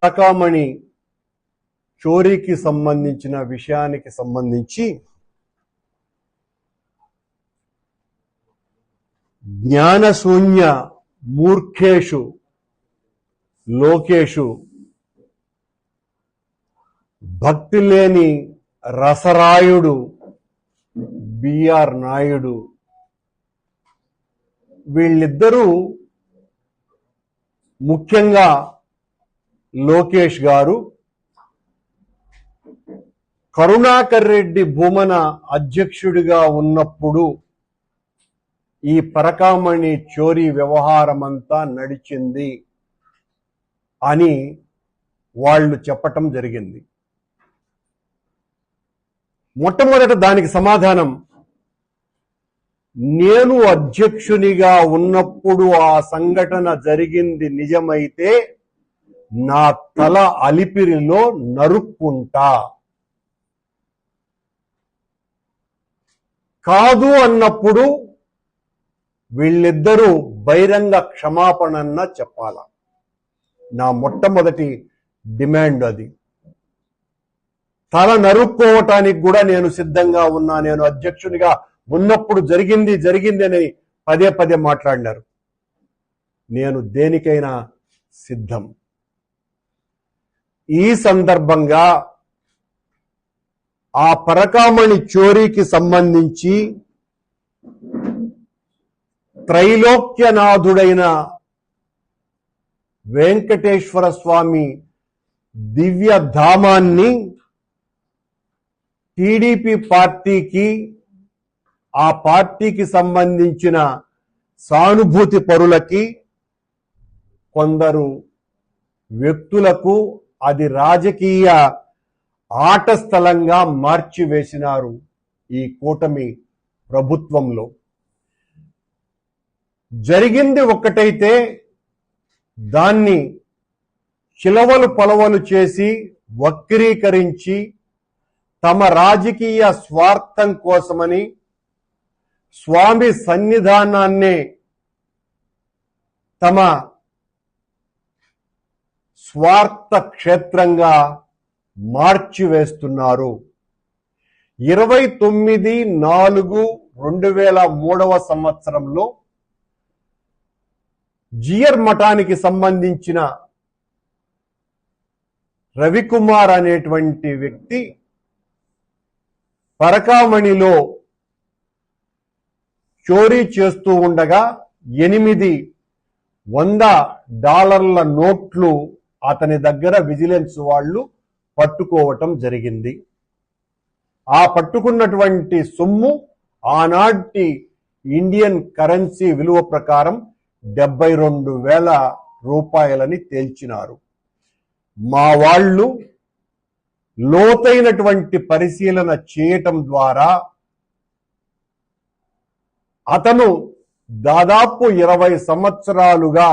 పరకామణి చోరీకి సంబంధించిన విషయానికి సంబంధించి జ్ఞానశూన్య మూర్ఖేషు లోకేషు భక్తి లేని రసరాయుడు బిఆర్ నాయుడు వీళ్ళిద్దరూ, ముఖ్యంగా లోకేష్ గారు కరుణాకర్ రెడ్డి భూమన అధ్యక్షుడిగా ఉన్నప్పుడు ఈ పరకామణి చోరీ వ్యవహారమంతా నడిచింది అని వాళ్ళు చెప్పటం జరిగింది. మొట్టమొదట దానికి సమాధానం, నేను అధ్యక్షునిగా ఉన్నప్పుడు ఆ సంఘటన జరిగింది నిజమైతే నా తల అలిపిరిలో నరుక్కుంటా, కాదు అన్నప్పుడు వీళ్ళిద్దరూ బహిరంగ క్షమాపణన్న చెప్పాల. నా మొట్టమొదటి డిమాండ్ అది. తల నరుక్కోవటానికి కూడా నేను సిద్ధంగా ఉన్నా, నేను అధ్యక్షునిగా ఉన్నప్పుడు జరిగింది అని పదే పదే మాట్లాడినారు. నేను దేనికైనా సిద్ధం. ఈ సందర్భంగా ఆ పరకామణి చోరీకి సంబంధించి త్రైలోక్యనాథుడైన వెంకటేశ్వర స్వామి దివ్య ధామాన్ని టీడీపీ పార్టీకి, ఆ పార్టీకి సంబంధించిన సానుభూతి పరులకి, కొందరు వ్యక్తులకు అది రాజకీయ ఆట స్థలంగా మార్చివేసినారు ఈ కూటమి ప్రభుత్వంలో. జరిగింది ఒక్కటైతే దాన్ని చిలవలు పలవలు చేసి వక్రీకరించి తమ రాజకీయ స్వార్థం కోసమని స్వామి సన్నిధానాన్నే తమ స్వార్థ క్షేత్రంగా మార్చివేస్తున్నారు. 29/4/2003 జియర్ మఠానికి సంబంధించిన రవికుమార్ అనేటువంటి వ్యక్తి పరకామణిలో చోరీ చేస్తూ ఉండగా $800 నోట్లు అతని దగ్గర విజిలెన్స్ వాళ్ళు పట్టుకోవటం జరిగింది. ఆ పట్టుకున్నటువంటి సొమ్ము ఆనాటి ఇండియన్ కరెన్సీ విలువ ప్రకారం 72,000 రూపాయలని తేల్చినారు. మా వాళ్ళు లోతైనటువంటి పరిశీలన చేయటం ద్వారా అతను దాదాపు 20 సంవత్సరాలుగా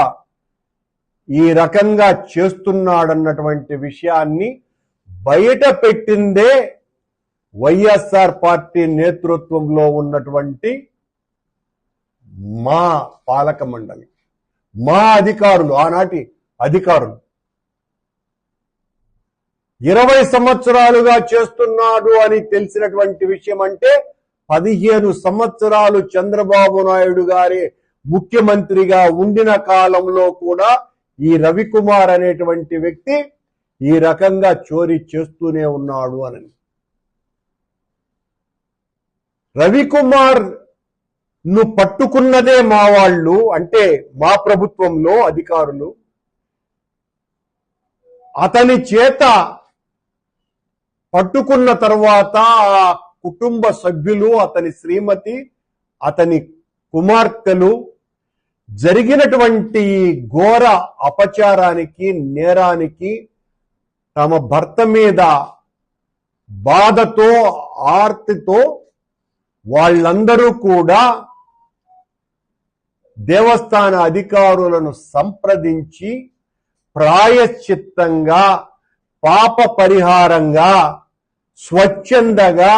ఈ రకంగా చేస్తున్నాడన్నటువంటి విషయాన్ని బయట పెట్టిందే వైఎస్ఆర్ పార్టీ నేతృత్వంలో ఉన్నటువంటి మా పాలక మండలి, మా అధికారులు, ఆనాటి అధికారులు. 20 సంవత్సరాలుగా చేస్తున్నాడు అని తెలిసినటువంటి విషయం అంటే 15 సంవత్సరాలు చంద్రబాబు నాయుడు గారి ముఖ్యమంత్రిగా ఉండిన కాలంలో కూడా ఈ రవికుమార్ అనేటువంటి వ్యక్తి ఈ రకంగా చోరీ చేస్తూనే ఉన్నాడు అని. రవికుమార్ ను పట్టుకున్నదే మా వాళ్ళు, అంటే మా ప్రభుత్వంలో అధికారులు. అతని చేత పట్టుకున్న తర్వాత ఆ కుటుంబ సభ్యులు, అతని శ్రీమతి, అతని కుమార్తెలు జరిగినటువంటి ఘోర అపచారానికి, నేరానికి తమ భర్త మీద బాధతో, ఆర్తితో వాళ్ళందరూ కూడా దేవస్థాన అధికారులను సంప్రదించి ప్రాయశ్చిత్తంగా, పాప పరిహారంగా, స్వచ్ఛందగా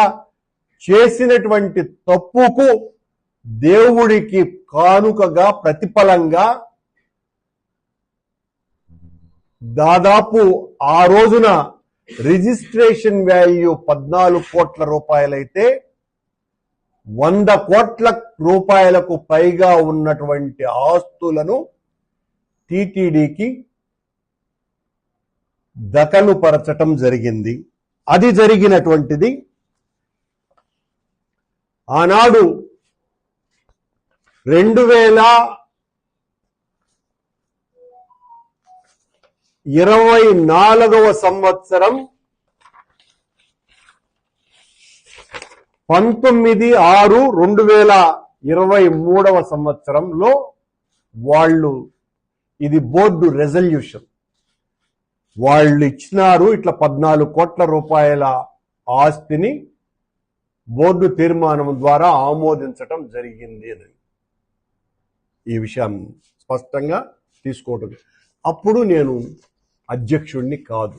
చేసినటువంటి తప్పుకు దేవుడికి కానుకగా, ప్రతిఫలంగా దాదాపు ఆ రోజున రిజిస్ట్రేషన్ వాల్యూ 14 కోట్ల రూపాయలైతే 100 కోట్ల రూపాయలకు పైగా ఉన్నటువంటి ఆస్తులను టీటీడీకి దఖలుపరచటం జరిగింది. అది జరిగినటువంటిది ఆనాడు 2024వ సంవత్సరం 19/6/2023వ సంవత్సరంలో వాళ్ళు, ఇది బోర్డు రెజల్యూషన్, వాళ్ళు ఇచ్చినారు ఇట్లా 14 కోట్ల రూపాయల ఆస్తిని బోర్డు తీర్మానం ద్వారా ఆమోదించటం జరిగింది అని ఈ విషయం స్పష్టంగా తీసుకోవటం. అప్పుడు నేను అధ్యక్షుడిని కాదు.